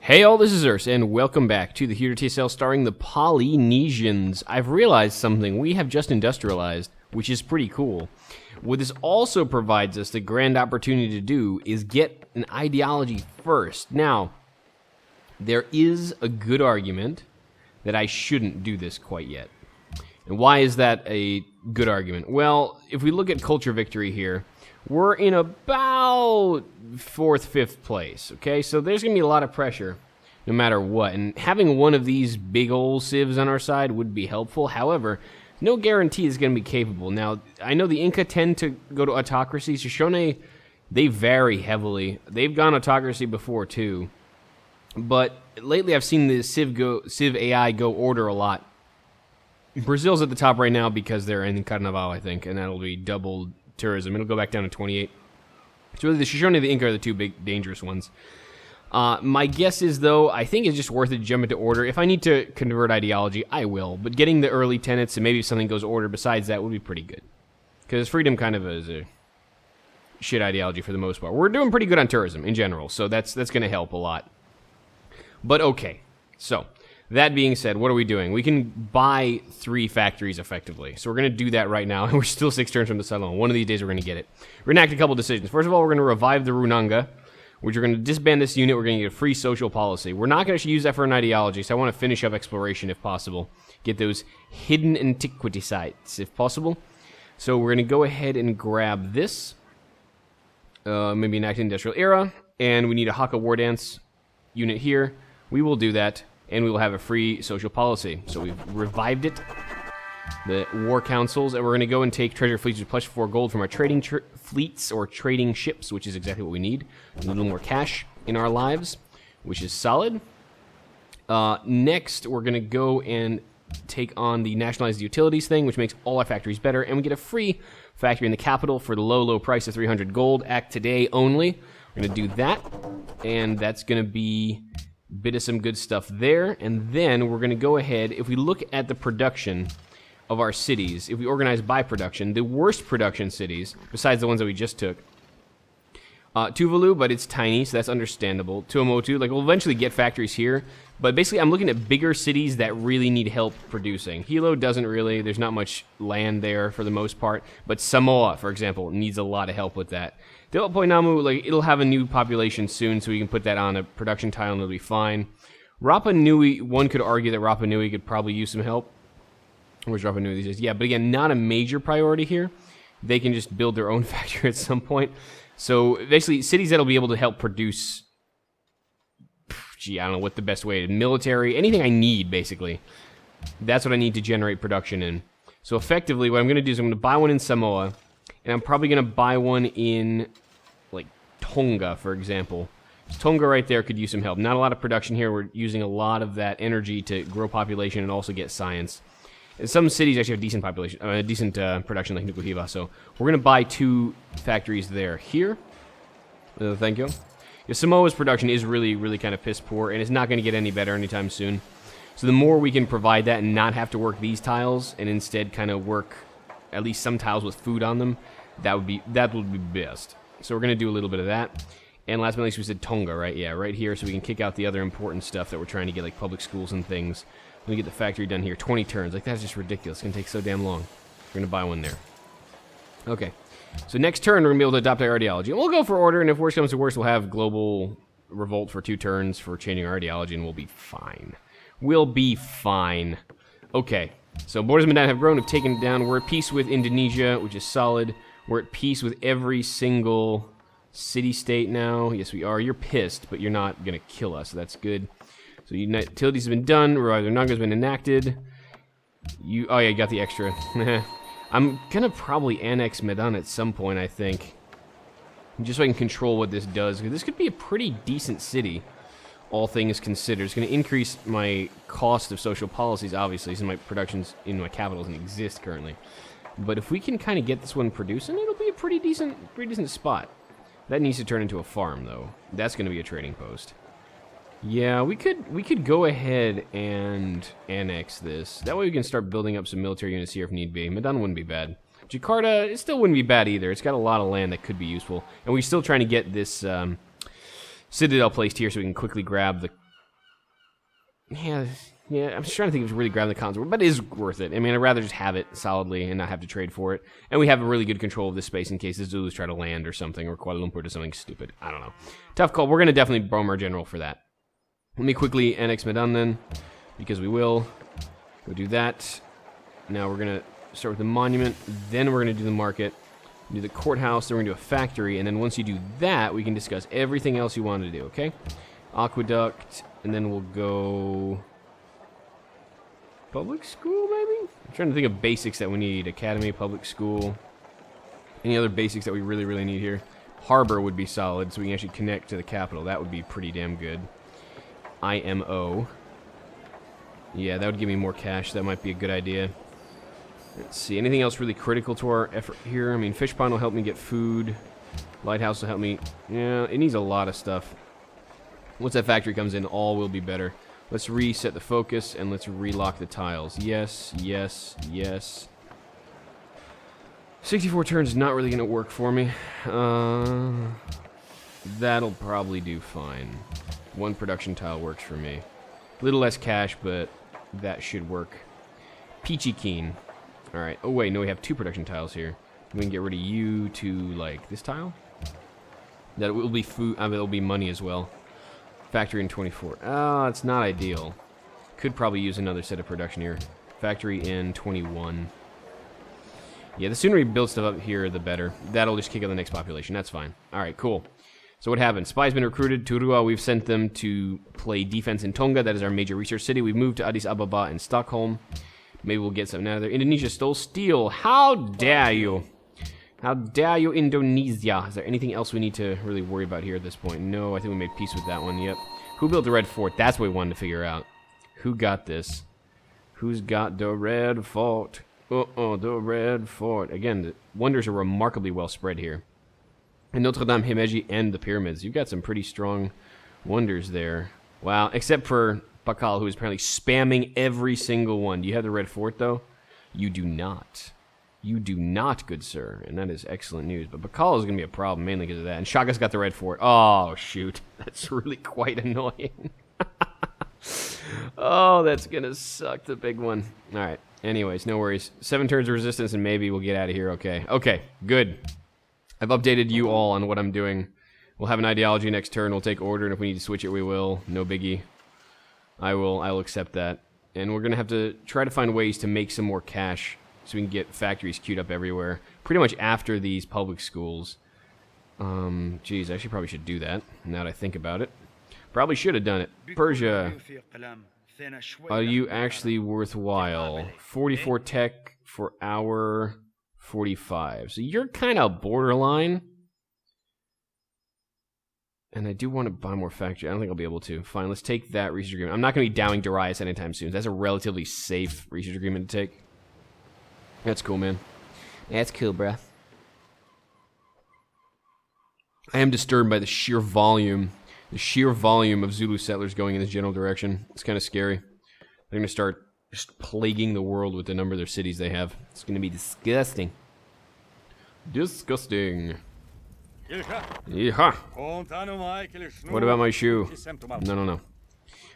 Hey all, this is Urs, and welcome back to the Here to TSL starring the Polynesians. I've realized something. We have just industrialized, which is pretty cool. What this also provides us the grand opportunity to do is get an ideology first. Now, there is a good argument that I shouldn't do this quite yet. And why is that a good argument? Well, if we look at culture victory here, we're in about 4th, 5th place, okay? So there's going to be a lot of pressure no matter what. And having one of these big old civs on our side would be helpful. However, no guarantee it's going to be capable. Now, I know the Inca tend to go to autocracy. Shoshone, they vary heavily. They've gone autocracy before, too. But lately I've seen the Civ AI go order a lot. Brazil's at the top right now because they're in Carnaval, I think, and that'll be doubled tourism. It'll go back down to 28. So really the Shoshone and the Inca are the two big dangerous ones. My guess is, though, I think it's just worth it to jump into order. If I need to convert ideology, I will. But getting the early tenets and maybe if something goes order besides that would be pretty good. Because freedom kind of is a shit ideology for the most part. We're doing pretty good on tourism in general, so that's going to help a lot. But okay, so that being said, what are we doing? We can buy 3 factories effectively. So we're going to do that right now, and we're still 6 turns from the settlement. One of these days we're going to get it. We're going to act a couple decisions. First of all, we're going to revive the Runanga, which we're going to disband this unit. We're going to get a free social policy. We're not going to use that for an ideology, so I want to finish up exploration if possible. Get those hidden antiquity sites if possible. So we're going to go ahead and grab this. Maybe enact industrial era. And we need a Haka War Dance unit here. We will do that. And we will have a free social policy. So we've revived it. The war councils. And we're going to go and take treasure fleets with +4 gold from our trading fleets or trading ships, which is exactly what we need. A little more cash in our lives, which is solid. Next, we're going to go and take on the nationalized utilities thing, which makes all our factories better. And we get a free factory in the capital for the low price of 300 gold. Act today only. We're going to do that. And that's going to be bit of some good stuff there. And then we're going to go ahead, if we look at the production of our cities, if we organize by production, the worst production cities, besides the ones that we just took, Tuvalu, but it's tiny, so that's understandable. Tuamotu, like we'll eventually get factories here, but basically I'm looking at bigger cities that really need help producing. Hilo doesn't really, there's not much land there for the most part, but Samoa, for example, needs a lot of help with that. Poinamu, like it'll have a new population soon, so we can put that on a production tile and it'll be fine. Rapa Nui, one could argue that Rapa Nui could probably use some help. Where's Rapa Nui these days? Yeah, but again, not a major priority here. They can just build their own factory at some point. So basically, cities that'll be able to help produce, I don't know what the best way, military, anything I need, basically. That's what I need to generate production in. So effectively, what I'm going to do is I'm going to buy one in Samoa, and I'm probably going to buy one in, like, Tonga, for example. Tonga right there could use some help. Not a lot of production here. We're using a lot of that energy to grow population and also get science. And some cities actually have decent population, decent production, like Nukuhiva. So we're going to buy 2 factories there. Here, thank you. Yeah, Samoa's production is really kind of piss poor, and it's not going to get any better anytime soon. So the more we can provide that and not have to work these tiles, and instead kind of work at least some tiles with food on them, that would be best. So we're going to do a little bit of that. And last but not least, we said Tonga, right? Yeah, right here, so we can kick out the other important stuff that we're trying to get, like public schools and things. Let me get the factory done here. 20 turns. Like, that's just ridiculous. It's going to take so damn long. We're going to buy one there. Okay. So next turn, we're going to be able to adopt our ideology. And we'll go for order, and if worse comes to worse, we'll have global revolt for 2 turns for changing our ideology, and we'll be fine. We'll be fine. Okay. So borders of Medan have grown. We've taken it down. We're at peace with Indonesia, which is solid. We're at peace with every single city-state now. Yes, we are. You're pissed, but you're not going to kill us, so that's good. So utilities have been done. Revive Nanga's been enacted. Oh yeah, you got the extra. I'm gonna probably annex Medan at some point, I think, just so I can control what this does. Because this could be a pretty decent city, all things considered. It's gonna increase my cost of social policies, obviously, since my productions in my capital doesn't exist currently. But if we can kind of get this one producing, it'll be a pretty decent spot. That needs to turn into a farm, though. That's gonna be a trading post. Yeah, we could go ahead and annex this. That way we can start building up some military units here if need be. Medan wouldn't be bad. Jakarta, it still wouldn't be bad either. It's got a lot of land that could be useful. And we're still trying to get this Citadel placed here so we can quickly grab the Yeah, I'm just trying to think if it's really grabbing the cons, but it is worth it. I mean, I'd rather just have it solidly and not have to trade for it. And we have a really good control of this space in case the Zulus try to land or something, or Kuala Lumpur does something stupid. I don't know. Tough call. We're going to definitely bomb our general for that. Let me quickly annex Medan then, because we will. Go do that. Now we're going to start with the monument, then we're going to do the market, do the courthouse, then we're going to do a factory, and then once you do that, we can discuss everything else you want to do, okay? Aqueduct, and then we'll go... Public school, maybe? I'm trying to think of basics that we need. Academy, public school. Any other basics that we really, really need here? Harbor would be solid, so we can actually connect to the capital. That would be pretty damn good. IMO. Yeah, that would give me more cash. That might be a good idea. Let's see. Anything else really critical to our effort here? I mean, fish pond will help me get food. Lighthouse will help me. Yeah, it needs a lot of stuff. Once that factory comes in, all will be better. Let's reset the focus, and let's relock the tiles. Yes, yes, yes. 64 turns is not really going to work for me. That'll probably do fine. One production tile works for me. A little less cash, but that should work. Peachy Keen. Alright. Oh, wait, no, we have 2 production tiles here. We can get rid of you to, like, this tile? That will be food. I mean, it'll be money as well. Factory in 24. Oh, it's not ideal. Could probably use another set of production here. Factory in 21. Yeah, the sooner we build stuff up here, the better. That'll just kick out the next population. That's fine. Alright, cool. So what happened? Spies been recruited. Turua, we've sent them to play defense in Tonga. That is our major research city. We've moved to Addis Ababa and Stockholm. Maybe we'll get something out of there. Indonesia stole steel. How dare you? How dare you, Indonesia? Is there anything else we need to really worry about here at this point? No, I think we made peace with that one. Yep. Who built the Red Fort? That's what we wanted to figure out. Who got this? Who's got the Red Fort? The Red Fort. Again, the wonders are remarkably well spread here. And Notre Dame, Himeji, and the pyramids. You've got some pretty strong wonders there. Wow, except for Pakal, who is apparently spamming every single one. Do you have the Red Fort, though? You do not. You do not, good sir. And that is excellent news. But Pakal is going to be a problem, mainly because of that. And Shaga's got the Red Fort. Oh, shoot. That's really quite annoying. Oh, that's going to suck, the big one. All right. Anyways, no worries. 7 turns of resistance, and maybe we'll get out of here. Okay. Okay, good. I've updated you all on what I'm doing. We'll have an ideology next turn. We'll take order, and if we need to switch it, we will. No biggie. I will accept that. And we're going to have to try to find ways to make some more cash so we can get factories queued up everywhere. Pretty much after these public schools. Geez, I probably should do that, now that I think about it. Probably should have done it. Persia. Are you actually worthwhile? 44 tech for our 45. So you're kind of borderline. And I do want to buy more factory. I don't think I'll be able to. Fine, let's take that research agreement. I'm not going to be dowing Darius anytime soon. That's a relatively safe research agreement to take. That's cool, man. That's cool, bruh. I am disturbed by the sheer volume of Zulu settlers going in this general direction. It's kind of scary. They're going to start just plaguing the world with the number of their cities they have. It's going to be disgusting. Disgusting. Yeehaw. What about my shoe? No.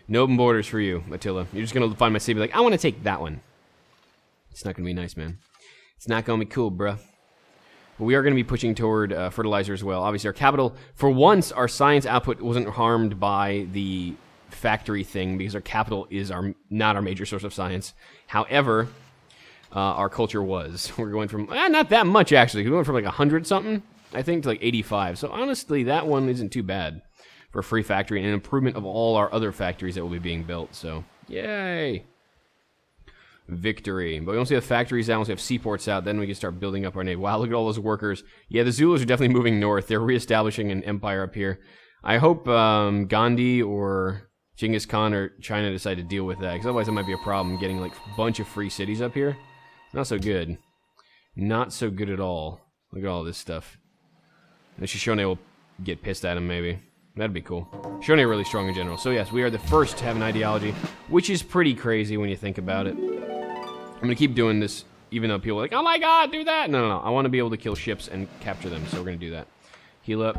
No open borders for you, Attila. You're just going to find my city like, I want to take that one. It's not going to be nice, man. It's not going to be cool, bruh. But we are going to be pushing toward fertilizer as well. Obviously, our capital, for once, our science output wasn't harmed by the factory thing because our capital is not our major source of science. However, our culture was. We're going from, not that much, actually. We went from like 100-something, I think, to like 85. So honestly, that one isn't too bad for a free factory and an improvement of all our other factories that will be being built. So, yay! Victory. But we once we have factories out, once we have seaports out, then we can start building up our navy. Wow, look at all those workers. Yeah, the Zulus are definitely moving north. They're reestablishing an empire up here. I hope Gandhi or Genghis Khan or China decide to deal with that, because otherwise it might be a problem getting like a bunch of free cities up here. Not so good. Not so good at all. Look at all this stuff. And Shoshone will get pissed at him, maybe. That'd be cool. Shoshone are really strong in general. So yes, we are the first to have an ideology, which is pretty crazy when you think about it. I'm going to keep doing this, even though people are like, oh my god, do that! No. I want to be able to kill ships and capture them, so we're going to do that. Heal up.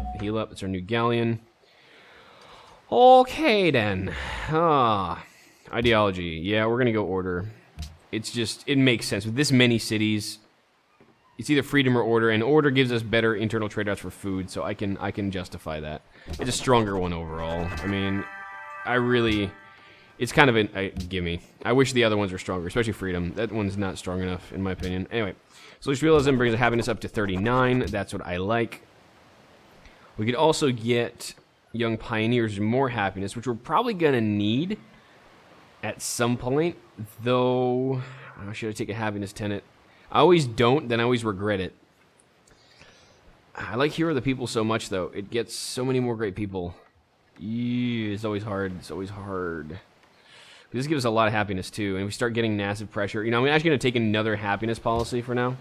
It's our new galleon. Okay, then. Ideology. Yeah, we're gonna go order. It's just, it makes sense. With this many cities, it's either freedom or order, and order gives us better internal trade-offs for food, so I can justify that. It's a stronger one overall. I mean, I really... It's kind of a gimme. I wish the other ones were stronger, especially freedom. That one's not strong enough, in my opinion. Anyway, social realism brings the happiness up to 39. That's what I like. We could also get young pioneers more happiness, which we're probably going to need at some point, though should I take a happiness tenant? I always don't, then I always regret it. I like Hero of the People so much, though. It gets so many more great people. It's always hard. It's always hard. This gives us a lot of happiness, too. And if we start getting massive pressure... You know, I'm actually going to take another happiness policy for now.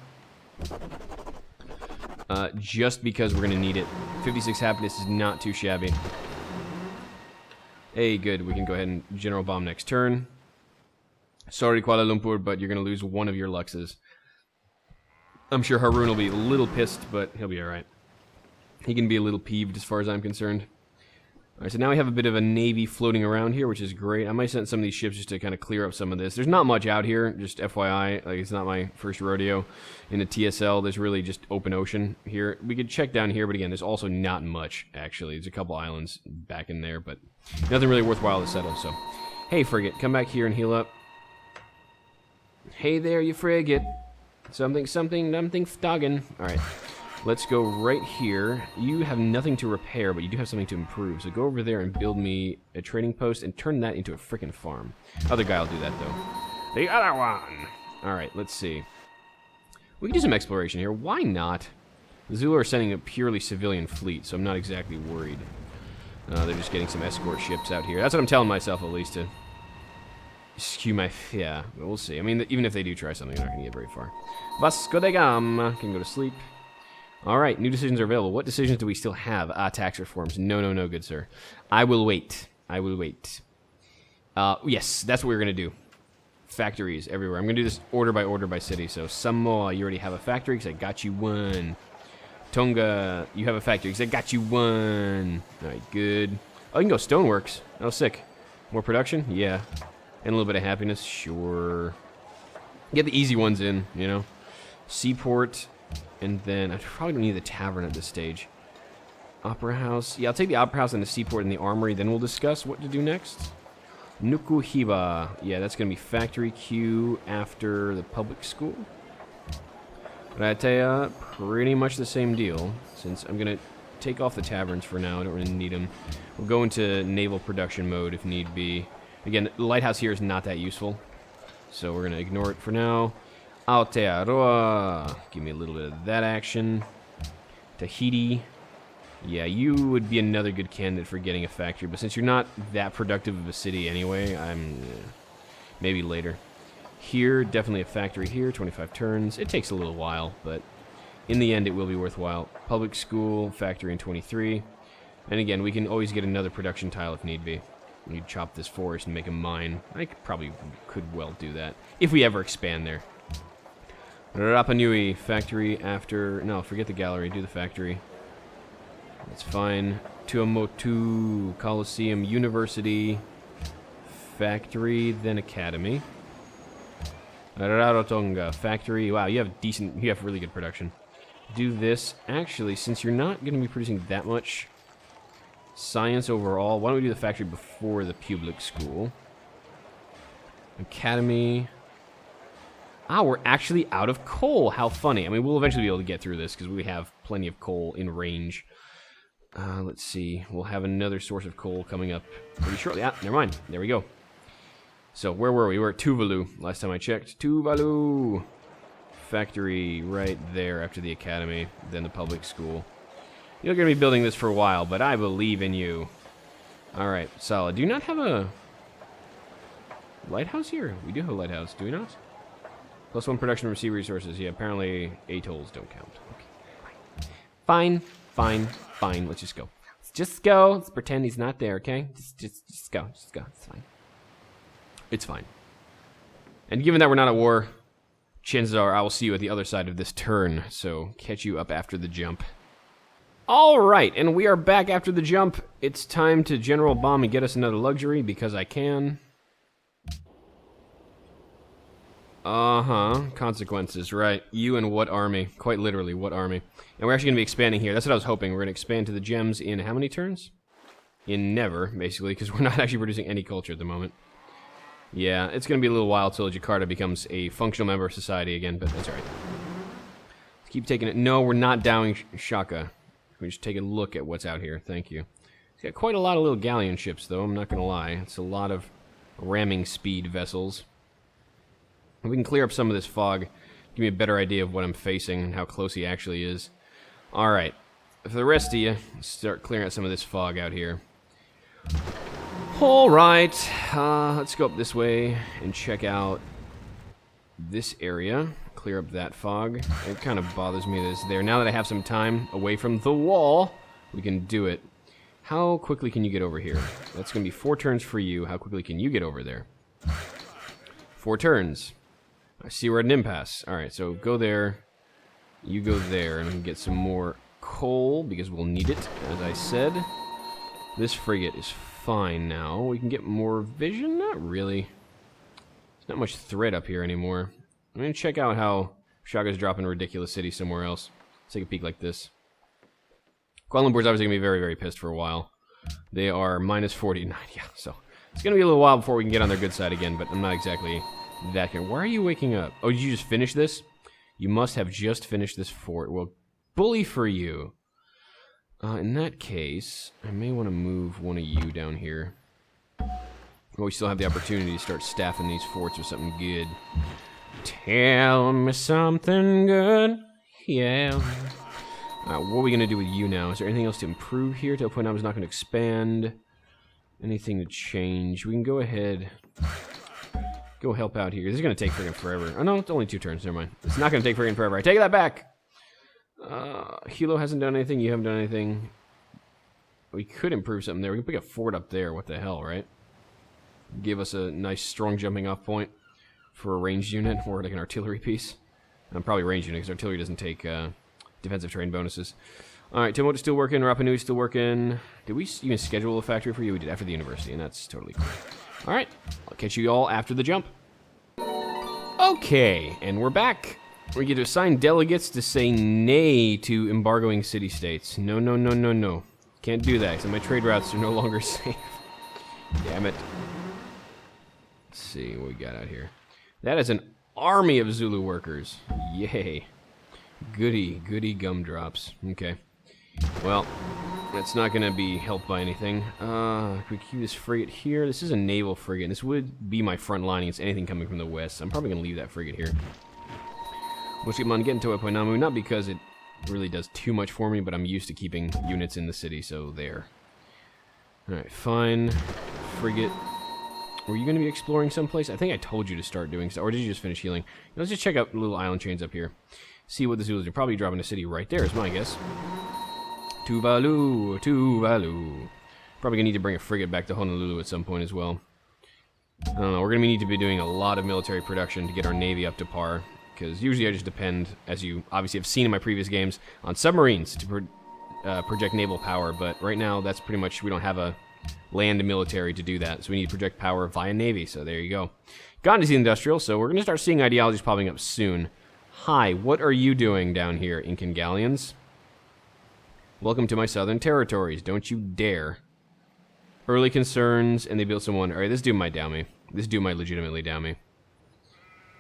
Just because we're going to need it. 56 happiness is not too shabby. Hey, good. We can go ahead and General Bomb next turn. Sorry, Kuala Lumpur, but you're going to lose one of your Luxes. I'm sure Haroon will be a little pissed, but he'll be alright. He can be a little peeved as far as I'm concerned. Alright, so now we have a bit of a navy floating around here, which is great. I might send some of these ships just to kind of clear up some of this. There's not much out here, just FYI. Like, it's not my first rodeo in the TSL. There's really just open ocean here. We could check down here, but again, there's also not much, actually. There's a couple islands back in there, but nothing really worthwhile to settle, so. Hey, frigate, come back here and heal up. Hey there, you frigate. Something stoggin'. Alright. Let's go right here. You have nothing to repair, but you do have something to improve. So go over there and build me a trading post and turn that into a frickin' farm. Other guy will do that, though. The other one! Alright, let's see. We can do some exploration here. Why not? The Zulu are sending a purely civilian fleet, so I'm not exactly worried. They're just getting some escort ships out here. That's what I'm telling myself, at least, to skew my... Yeah, we'll see. I mean, even if they do try something, they're not going to get very far. Vasco da Gama can go to sleep. Alright, new decisions are available. What decisions do we still have? Tax reforms. No, good sir. I will wait. I will wait. Yes, that's what we're going to do. Factories everywhere. I'm going to do this order by city. So, Samoa, you already have a factory because I got you one. Tonga, you have a factory because I got you one. Alright, good. Oh, you can go Stoneworks. Oh, sick. More production? Yeah. And a little bit of happiness? Sure. Get the easy ones in, you know. Seaport... And then, I probably don't need the tavern at this stage. Opera House. Yeah, I'll take the Opera House and the Seaport and the Armory, then we'll discuss what to do next. Nukuhiba. Yeah, that's going to be Factory Q after the public school. But I tell ya, pretty much the same deal. Since I'm going to take off the taverns for now, I don't really need them. We'll go into naval production mode if need be. Again, the lighthouse here is not that useful. So we're going to ignore it for now. Aotearoa. Give me a little bit of that action. Tahiti. Yeah, you would be another good candidate for getting a factory, but since you're not that productive of a city anyway, I'm... maybe later. Here, definitely a factory here, 25 turns. It takes a little while, but in the end it will be worthwhile. Public school, factory in 23. And again, we can always get another production tile if need be. We could chop this forest and make a mine. I probably could well do that, if we ever expand there. Rapa Nui, factory after... No, forget the gallery, do the factory. That's fine. Tuamotu, Coliseum, University, factory, then academy. Rarotonga, factory. Wow, you have really good production. Do this. Actually, since you're not going to be producing that much science overall, why don't we do the factory before the public school? Academy... Ah, we're actually out of coal. How funny. I mean, we'll eventually be able to get through this because we have plenty of coal in range. Let's see. We'll have another source of coal coming up pretty shortly. Ah, never mind. There we go. So, where were we? We were at Tuvalu last time I checked. Tuvalu! Factory right there after the academy, then the public school. You're going to be building this for a while, but I believe in you. Alright, solid. Do you not have a lighthouse here? We do have a lighthouse, do we not? +1 production from sea resources. Yeah, apparently atolls don't count. Okay. Fine. Let's just go. Let's just go. Let's pretend he's not there, okay? Just go. Just go. It's fine. It's fine. And given that we're not at war, chances are I will see you at the other side of this turn. So catch you up after the jump. All right, and we are back after the jump. It's time to general bomb and get us another luxury because I can. Consequences, right. You and what army? Quite literally, what army? And we're actually going to be expanding here. That's what I was hoping. We're going to expand to the gems in how many turns? In never, basically, because we're not actually producing any culture at the moment. Yeah, it's going to be a little while till Jakarta becomes a functional member of society again, but that's alright. Let's keep taking it. No, we're not downing Shaka. We just take a look at what's out here. Thank you. It's got quite a lot of little galleon ships, though. I'm not going to lie. It's a lot of ramming speed vessels. If we can clear up some of this fog, give me a better idea of what I'm facing and how close he actually is. Alright. For the rest of you, start clearing out some of this fog out here. Alright. Let's go up this way and check out this area. Clear up that fog. It kind of bothers me that it's there. Now that I have some time away from the wall, we can do it. How quickly can you get over here? That's going to be 4 turns for you. How quickly can you get over there? 4 turns. I see we're at an impasse. Alright, so go there. You go there, and we can get some more coal, because we'll need it, as I said. This frigate is fine now. We can get more vision? Not really. There's not much threat up here anymore. I'm going to check out how Shaga's dropping a ridiculous city somewhere else. Let's take a peek like this. Kuala Lumpur's obviously going to be very, very pissed for a while. They are minus 49, yeah, so it's going to be a little while before we can get on their good side again, but I'm not exactly that good. Why are you waking up? Oh, did you just finish this? You must have just finished this fort. Well, bully for you. In that case, I may want to move one of you down here. Well, we still have the opportunity to start staffing these forts with something good. Tell me something good. Yeah. What are we going to do with you now? Is there anything else to improve here? To a point I was not going to expand. Anything to change? We can go ahead. Go help out here. This is going to take friggin' forever. Oh, no, it's only 2 turns. Never mind. It's not going to take friggin' forever. I take that back. Hilo hasn't done anything. You haven't done anything. We could improve something there. We can pick a fort up there. What the hell, right? Give us a nice, strong jumping off point for a ranged unit or like an artillery piece. Probably ranged unit because artillery doesn't take defensive terrain bonuses. Alright, Timbuktu's still working. Rapa Nui's still working. Did we even schedule a factory for you? We did after the university, and that's totally cool. Alright, I'll catch you all after the jump. Okay, and we're back. We get to assign delegates to say nay to embargoing city-states. No, no, no, no, no. Can't do that, because my trade routes are no longer safe. Damn it. Let's see what we got out here. That is an army of Zulu workers. Yay. Goody, goody gumdrops. Okay. Well, that's not going to be helped by anything. Can we keep this frigate here? This is a naval frigate. This would be my front line against anything coming from the west. I'm probably going to leave that frigate here. We'll keep on getting to a point now. Not because it really does too much for me, but I'm used to keeping units in the city, so there. Alright, fine. Frigate. Were you going to be exploring someplace? I think I told you to start doing so. Or did you just finish healing? Let's just check out little island chains up here. See what the Zulus are. Probably dropping a city right there is my guess. Tuvalu, Tuvalu. Probably going to need to bring a frigate back to Honolulu at some point as well. I don't know. We're going to need to be doing a lot of military production to get our navy up to par. Because usually I just depend, as you obviously have seen in my previous games, on submarines to project naval power. But right now, that's pretty much, we don't have a land military to do that. So we need to project power via navy. So there you go. Gone to the industrial, so we're going to start seeing ideologies popping up soon. Hi, what are you doing down here, Incan Galleons? Welcome to my southern territories. Don't you dare. Early concerns, and they built someone. Alright, this dude might down me. This dude might legitimately down me.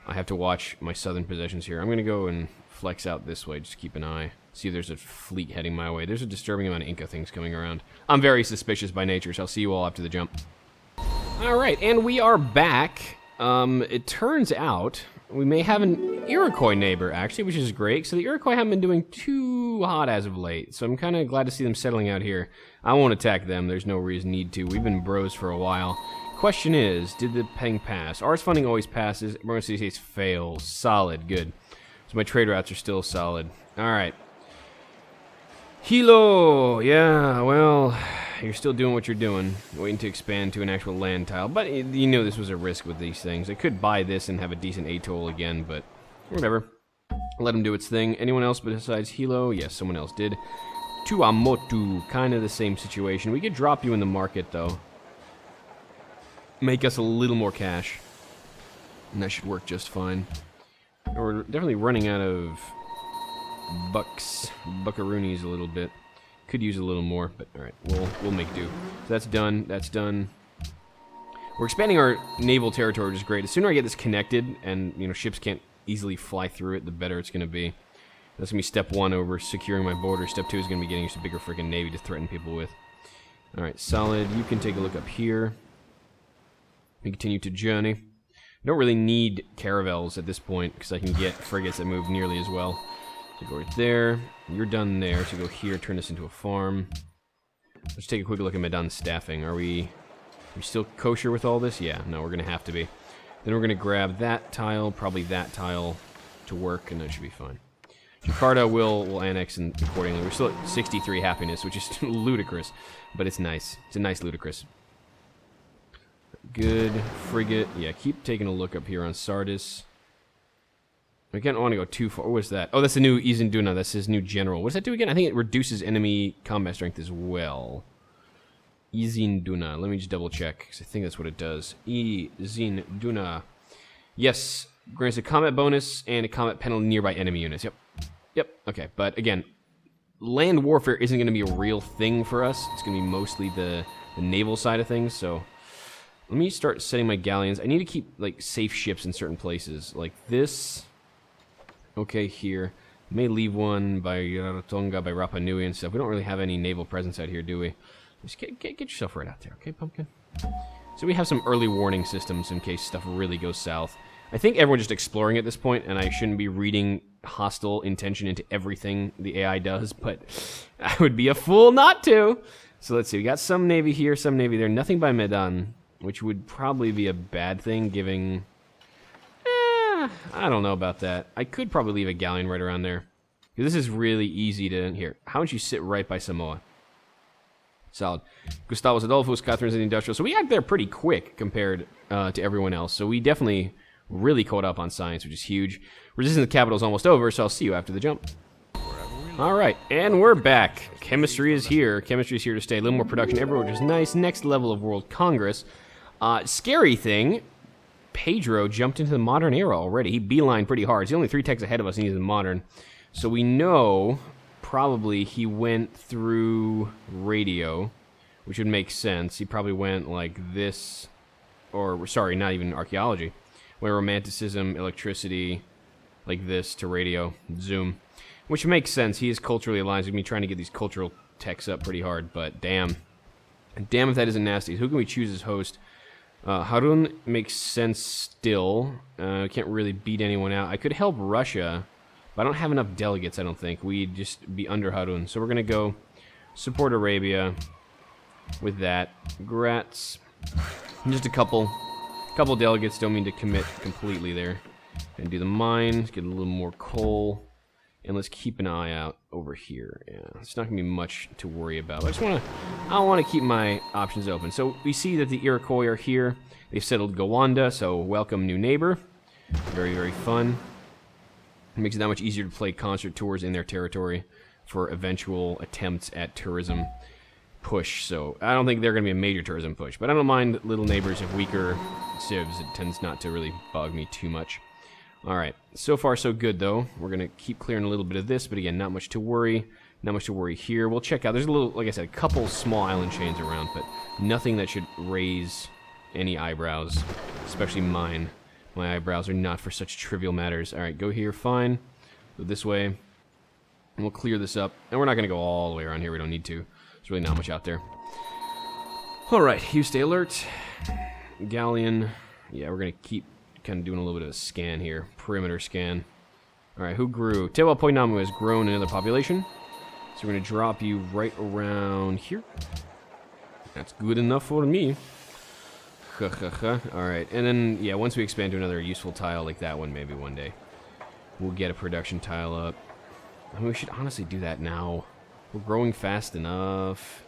I have to watch my southern possessions here. I'm going to go and flex out this way. Just keep an eye. See if there's a fleet heading my way. There's a disturbing amount of Inca things coming around. I'm very suspicious by nature, so I'll see you all after the jump. Alright, and we are back. It turns out we may have an Iroquois neighbor, actually, which is great. So the Iroquois haven't been doing too hot as of late. So I'm kind of glad to see them settling out here. I won't attack them. There's no reason need to. We've been bros for a while. Question is, did the peng pass? Ours funding always passes. Emergency states fails. Solid. Good. So my trade routes are still solid. Alright. Hilo! Yeah, well, you're still doing what you're doing. Waiting to expand to an actual land tile. But you knew this was a risk with these things. I could buy this and have a decent atoll again, but whatever. Let him do its thing. Anyone else besides Hilo? Yes, someone else did. Tuamotu. Kind of the same situation. We could drop you in the market, though. Make us a little more cash. And that should work just fine. We're definitely running out of buckaroonies a little bit. Could use a little more, but alright, we'll make do. So that's done, that's done. We're expanding our naval territory, which is great. The sooner I get this connected, and you know, ships can't easily fly through it, the better it's gonna be. That's gonna be step 1 over securing my border. Step 2 is gonna be getting us a bigger freaking navy to threaten people with. Alright, solid. You can take a look up here. We continue to journey. I don't really need caravels at this point, because I can get frigates that move nearly as well. So go right there. You're done there, so go here, turn this into a farm. Let's take a quick look at Medan's staffing. Are we still kosher with all this? Yeah, no, we're going to have to be. Then we're going to grab that tile, probably that tile to work, and that should be fine. Jakarta will annex accordingly. We're still at 63 happiness, which is ludicrous, but it's nice. It's a nice ludicrous. Good. Frigate. Yeah, keep taking a look up here on Sardis. I can't want to go too far. What was that? Oh, that's the new Izinduna. That's his new general. What does that do again? I think it reduces enemy combat strength as well. Izinduna. Let me just double check, because I think that's what it does. Izinduna. Yes. Grants a combat bonus and a combat penalty nearby enemy units. Yep. Yep. Okay. But again, land warfare isn't going to be a real thing for us. It's going to be mostly the naval side of things, so... Let me start setting my galleons. I need to keep, like, safe ships in certain places. Like this. Okay, here. May leave one by Rarotonga, by Rapa Nui and stuff. We don't really have any naval presence out here, do we? Just get yourself right out there, okay, Pumpkin? So we have some early warning systems in case stuff really goes south. I think everyone's just exploring at this point, and I shouldn't be reading hostile intention into everything the AI does, but I would be a fool not to. So let's see. We got some navy here, some navy there. Nothing by Medan, which would probably be a bad thing, giving... I don't know about that. I could probably leave a galleon right around there. Because this is really easy to... Here, how don't you sit right by Samoa? Solid. Gustavus Adolphus, Catherines and Industrial. So we got there pretty quick compared to everyone else. So we definitely really caught up on science, which is huge. Resistance to the capital is almost over, so I'll see you after the jump. Alright, and we're back. Chemistry is here. Chemistry is here to stay. A little more production everywhere, which is nice. Next level of World Congress. Scary thing, Pedro jumped into the modern era already. He beelined pretty hard. He's only 3 techs ahead of us, and he's in modern. So we know probably he went through radio, which would make sense. He probably went like this, or sorry, not even archaeology. Went romanticism, electricity, like this to radio, zoom. Which makes sense. He is culturally aligned with me trying to get these cultural techs up pretty hard, but damn. Damn if that isn't nasty. Who can we choose as host? Harun makes sense still. Can't really beat anyone out. I could help Russia, but I don't have enough delegates, I don't think. We'd just be under Harun. So we're going to go support Arabia with that. Grats. Just a couple delegates. Don't mean to commit completely there. And do the mines, get a little more coal. And let's keep an eye out over here. Yeah, it's not going to be much to worry about. I want to keep my options open. So we see that the Iroquois are here. They've settled Gowanda, so welcome new neighbor. Very, very fun. It makes it that much easier to play concert tours in their territory for eventual attempts at tourism push. So I don't think they're going to be a major tourism push, but I don't mind little neighbors of weaker civs. It tends not to really bug me too much. Alright, so far so good though. We're going to keep clearing a little bit of this, but again, not much to worry. Not much to worry here. We'll check out. There's a little, like I said, a couple small island chains around, but nothing that should raise any eyebrows, especially mine. My eyebrows are not for such trivial matters. Alright, go here, fine. Go this way. And we'll clear this up. And we're not going to go all the way around here. We don't need to. There's really not much out there. Alright, you stay alert. Galleon. Yeah, we're going to keep kind of doing a little bit of a scan here. Perimeter scan. Alright, who grew? Tewa Poinamu has grown another population. So we're going to drop you right around here. That's good enough for me. Alright, and then, yeah, once we expand to another useful tile like that one, maybe one day, we'll get a production tile up. I mean, we should honestly do that now. We're growing fast enough.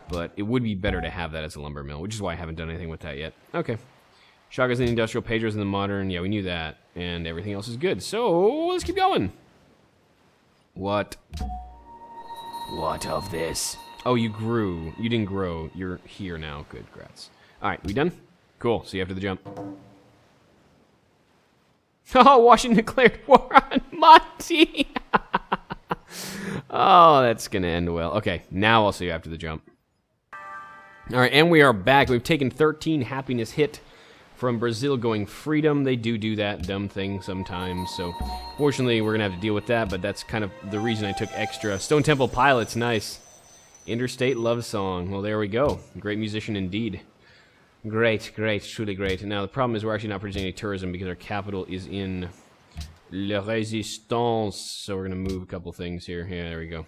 But it would be better to have that as a lumber mill, which is why I haven't done anything with that yet. Okay. Shaga's in the industrial, Pedro's in the modern. Yeah, we knew that. And everything else is good. So, let's keep going. What? What of this? Oh, you grew. You didn't grow. You're here now. Good, grats. Alright, we done? Cool. See you after the jump. Oh, Washington declared war on Monty. Oh, that's going to end well. Okay, now I'll see you after the jump. All right, and we are back. We've taken 13 happiness hit from Brazil going freedom. They do that dumb thing sometimes. So, fortunately, we're going to have to deal with that, but that's kind of the reason I took extra. Stone Temple Pilots, nice. Interstate Love Song. Well, there we go. Great musician indeed. Great, truly great. Now, the problem is we're actually not producing any tourism because our capital is in La Résistance. So we're going to move a couple things here. Yeah, there we go.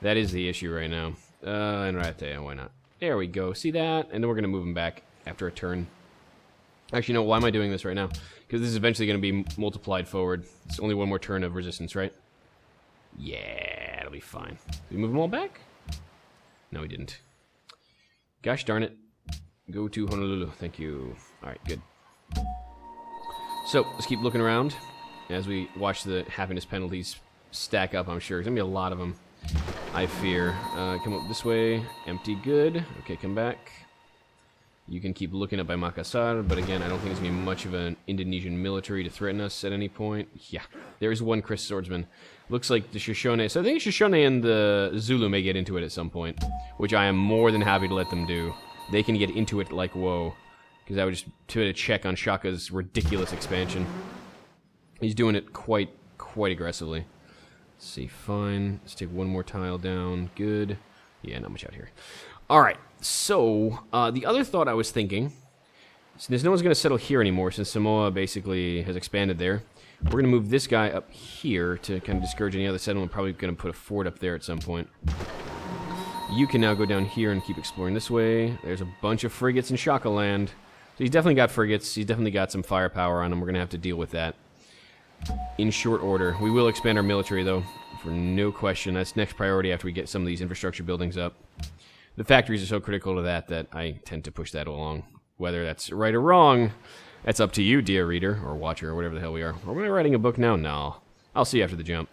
That is the issue right now. And right there, why not? There we go. See that? And then we're going to move them back after a turn. Actually, no, why am I doing this right now? Because this is eventually going to be multiplied forward. It's only one more turn of resistance, right? Yeah, it'll be fine. Did we move them all back? No, we didn't. Gosh darn it. Go to Honolulu. Thank you. Alright, good. So, let's keep looking around as we watch the happiness penalties stack up, I'm sure. There's going to be a lot of them, I fear. Come up this way. Empty, good. Okay, come back. You can keep looking up by Makassar, but again, I don't think there's going to be much of an Indonesian military to threaten us at any point. Yeah, there is one Chris Swordsman. Looks like the Shoshone. So I think Shoshone and the Zulu may get into it at some point, which I am more than happy to let them do. They can get into it like whoa, because I would just to check on Shaka's ridiculous expansion. He's doing it quite aggressively. Let's see, fine. Let's take one more tile down. Good. Yeah, not much out here. All right. So the other thought I was thinking, since no one's going to settle here anymore, since Samoa basically has expanded there, we're going to move this guy up here to kind of discourage any other settlement. We're probably going to put a fort up there at some point. You can now go down here and keep exploring this way. There's a bunch of frigates in Shaka land. So he's definitely got frigates. He's definitely got some firepower on him. We're going to have to deal with that in short order. We will expand our military, though, for no question. That's next priority after we get some of these infrastructure buildings up. The factories are so critical to that I tend to push that along. Whether that's right or wrong, that's up to you, dear reader, or watcher, or whatever the hell we are. Are we writing a book now? No. I'll see you after the jump.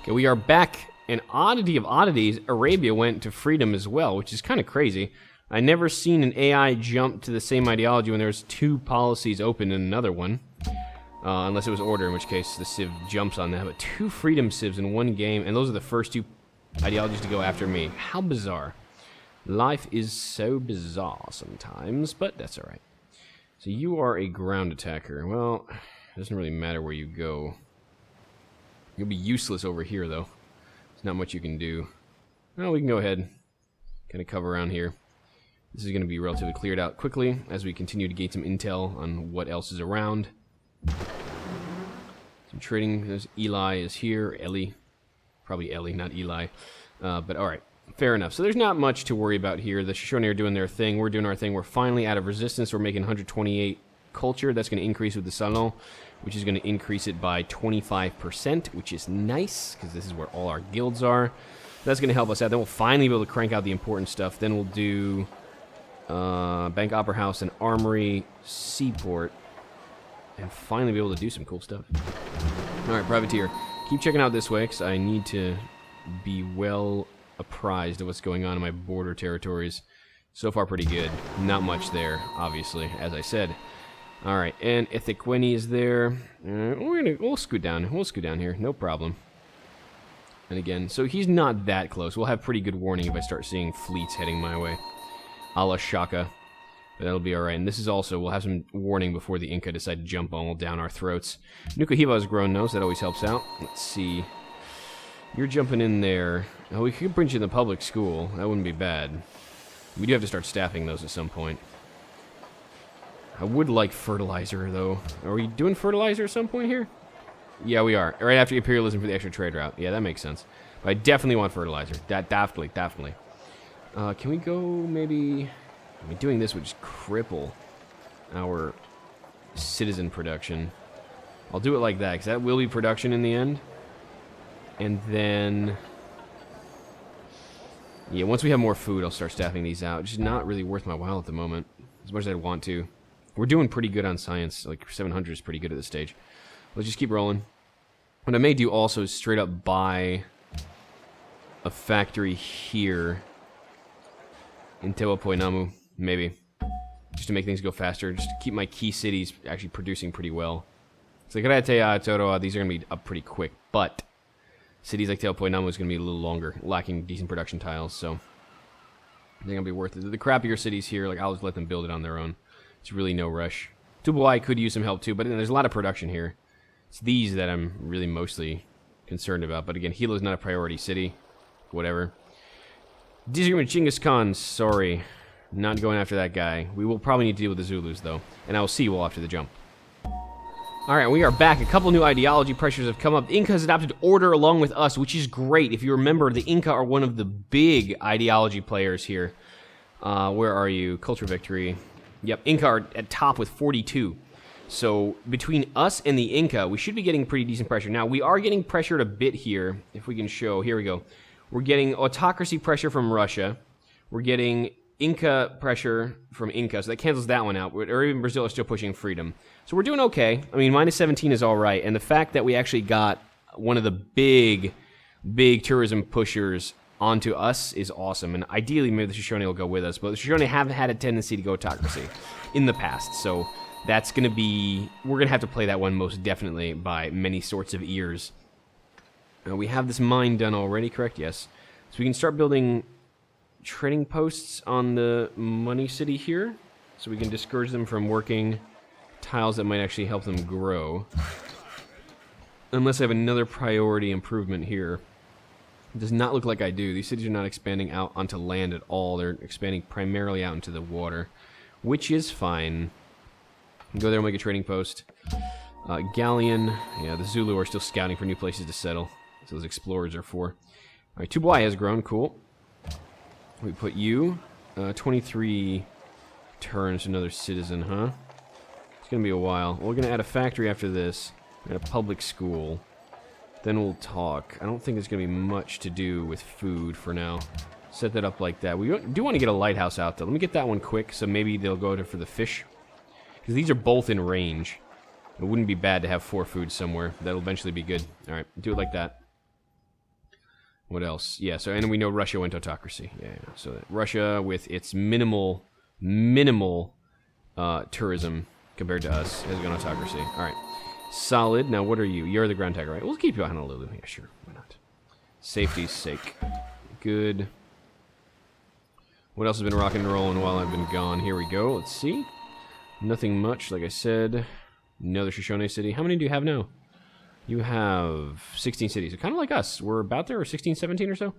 Okay, we are back. An oddity of oddities, Arabia went to freedom as well, which is kind of crazy. I never seen an AI jump to the same ideology when there's two policies open in another one. Unless it was order, in which case the Civ jumps on that. But two freedom Civs in one game, and those are the first two ideologies to go after me. How bizarre. Life is so bizarre sometimes, but that's alright. So you are a ground attacker. Well, it doesn't really matter where you go. You'll be useless over here, though. There's not much you can do. Well, we can go ahead. Kind of cover around here. This is going to be relatively cleared out quickly as we continue to gain some intel on what else is around. Some trading. There's Eli is here. Ellie. Probably Ellie, not Eli. But alright. Fair enough. So there's not much to worry about here. The Shoshone are doing their thing. We're doing our thing. We're finally out of resistance. We're making 128 culture. That's going to increase with the Salon, which is going to increase it by 25%, which is nice, because this is where all our guilds are. That's going to help us out. Then we'll finally be able to crank out the important stuff. Then we'll do Bank, Opera House, and Armory, Seaport, and finally be able to do some cool stuff. Alright, Privateer. Keep checking out this way, because I need to be well apprised of what's going on in my border territories. So far, pretty good. Not much there, obviously, as I said. Alright, and Ethequeni is there. We'll scoot down. We'll scoot down here. No problem. And again, so he's not that close. We'll have pretty good warning if I start seeing fleets heading my way. A la Shaka. But that'll be alright. And this is also, we'll have some warning before the Inca decide to jump all down our throats. Nuka Hiva has grown nose. That always helps out. Let's see. You're jumping in there. Oh, we could bring you in the public school. That wouldn't be bad. We do have to start staffing those at some point. I would like fertilizer, though. Are we doing fertilizer at some point here? Yeah, we are. Right after imperialism for the extra trade route. Yeah, that makes sense. But I definitely want fertilizer. Definitely. Can we go, maybe... I mean, doing this would just cripple our citizen production. I'll do it like that, because that will be production in the end. And then... yeah, once we have more food, I'll start staffing these out. It's just not really worth my while at the moment, as much as I'd want to. We're doing pretty good on science. Like, 700 is pretty good at this stage. Let's just keep rolling. What I may do also is straight up buy a factory here in Tewapoinamu, maybe. Just to make things go faster. Just to keep my key cities actually producing pretty well. So Grete, Toro, these are going to be up pretty quick, but cities like Teopoinamu is going to be a little longer, lacking decent production tiles, so they're going to be worth it. The crappier cities here, like, I'll just let them build it on their own. It's really no rush. Tubuai could use some help too, but there's a lot of production here. It's these that I'm really mostly concerned about, but again, Hilo's not a priority city. Whatever. Disagreement with Genghis Khan, sorry. Not going after that guy. We will probably need to deal with the Zulus, though, and I will see you all after the jump. Alright, we are back. A couple new ideology pressures have come up. The Inca has adopted order along with us, which is great. If you remember, the Inca are one of the big ideology players here. Where are you? Culture victory. Yep, Inca are at top with 42. So, between us and the Inca, we should be getting pretty decent pressure. Now, we are getting pressured a bit here, if we can show. Here we go. We're getting autocracy pressure from Russia. We're getting Inca pressure from Inca, so that cancels that one out. Or even Brazil is still pushing freedom. So we're doing okay. I mean, minus 17 is all right. And the fact that we actually got one of the big tourism pushers onto us is awesome. And ideally, maybe the Shoshone will go with us. But the Shoshone have had a tendency to go autocracy in the past. So that's going to be... We're going to have to play that one most definitely by many sorts of ears. We have this mine done already, correct? Yes. So we can start building trading posts on the money city here. So we can discourage them from working tiles that might actually help them grow. Unless I have another priority improvement here. It does not look like I do. These cities are not expanding out onto land at all. They're expanding primarily out into the water, which is fine. Go there and make a trading post. Galleon. Yeah, the Zulu are still scouting for new places to settle. So those explorers are for. Alright, Tubuai has grown. Cool. We put you. 23 turns to another citizen, huh? It's going to be a while. We're going to add a factory after this. And a public school. Then we'll talk. I don't think there's going to be much to do with food for now. Set that up like that. We do want to get a lighthouse out, though. Let me get that one quick, so maybe they'll go for the fish. Because these are both in range. It wouldn't be bad to have 4 foods somewhere. That'll eventually be good. Alright, do it like that. What else? Yeah, so, and we know Russia went autocracy. Yeah, so that Russia, with its minimal tourism compared to us, has gone autocracy. Alright. Solid. Now, what are you? You're the ground tiger, right? We'll keep you on Honolulu. Yeah, sure. Why not? Safety's sake. Good. What else has been rocking and rolling while I've been gone? Here we go. Let's see. Nothing much, like I said. Another Shoshone city. How many do you have now? You have 16 cities. Kind of like us. We're about there, or 16, 17 or so?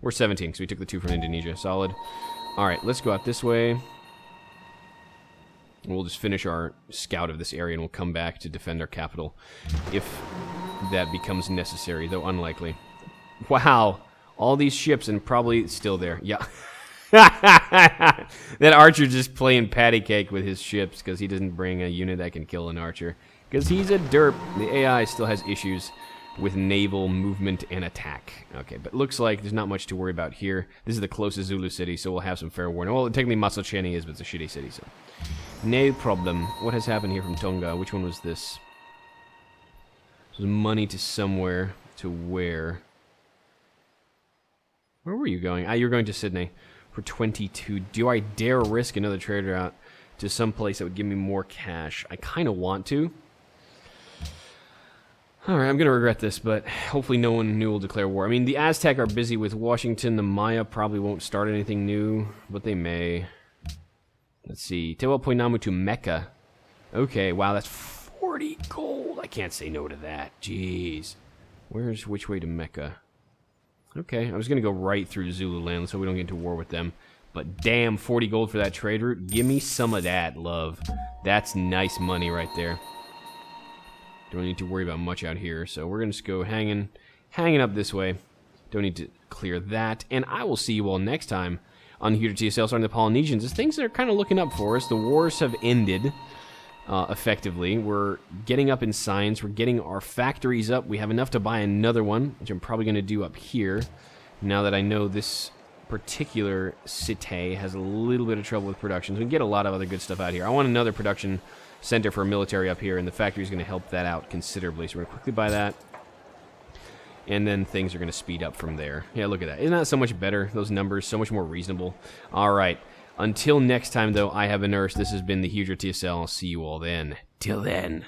We're 17, because we took the 2 from Indonesia. Solid. Alright, let's go out this way. We'll just finish our scout of this area, and we'll come back to defend our capital if that becomes necessary, though unlikely. Wow. All these ships, and probably still there. Yeah. That archer just playing patty cake with his ships because he doesn't bring a unit that can kill an archer. Because he's a derp. The AI still has issues with naval movement and attack. Okay, but looks like there's not much to worry about here. This is the closest Zulu city, so we'll have some fair warning. Well, technically Masocheni is, but it's a shitty city, so... No problem. What has happened here from Tonga? Which one was this? This was money to somewhere. To where? Where were you going? Ah, you're going to Sydney for 22. Do I dare risk another trader out to some place that would give me more cash? I kind of want to. Alright, I'm going to regret this, but hopefully no one new will declare war. I mean, the Aztec are busy with Washington. The Maya probably won't start anything new, but they may. Let's see. Tehuelpoinamu to Mecca. Okay, wow, that's 40 gold. I can't say no to that. Jeez. Which way to Mecca? Okay, I was going to go right through Zululand so we don't get into war with them. But damn, 40 gold for that trade route. Give me some of that, love. That's nice money right there. Don't need to worry about much out here, so we're going to just go hanging up this way. Don't need to clear that. And I will see you all next time on here to TSL starting the Polynesians. As things are kind of looking up for us. The wars have ended, effectively. We're getting up in science. We're getting our factories up. We have enough to buy another one, which I'm probably going to do up here. Now that I know this particular city has a little bit of trouble with production. So we can get a lot of other good stuff out here. I want another production center for military up here, and the factory is going to help that out considerably. So we're going to quickly buy that. And then things are going to speed up from there. Yeah, look at that. Isn't that so much better? Those numbers, so much more reasonable. All right. Until next time, though, I have been Nurse. This has been the Huge TSL. I'll see you all then. Till then.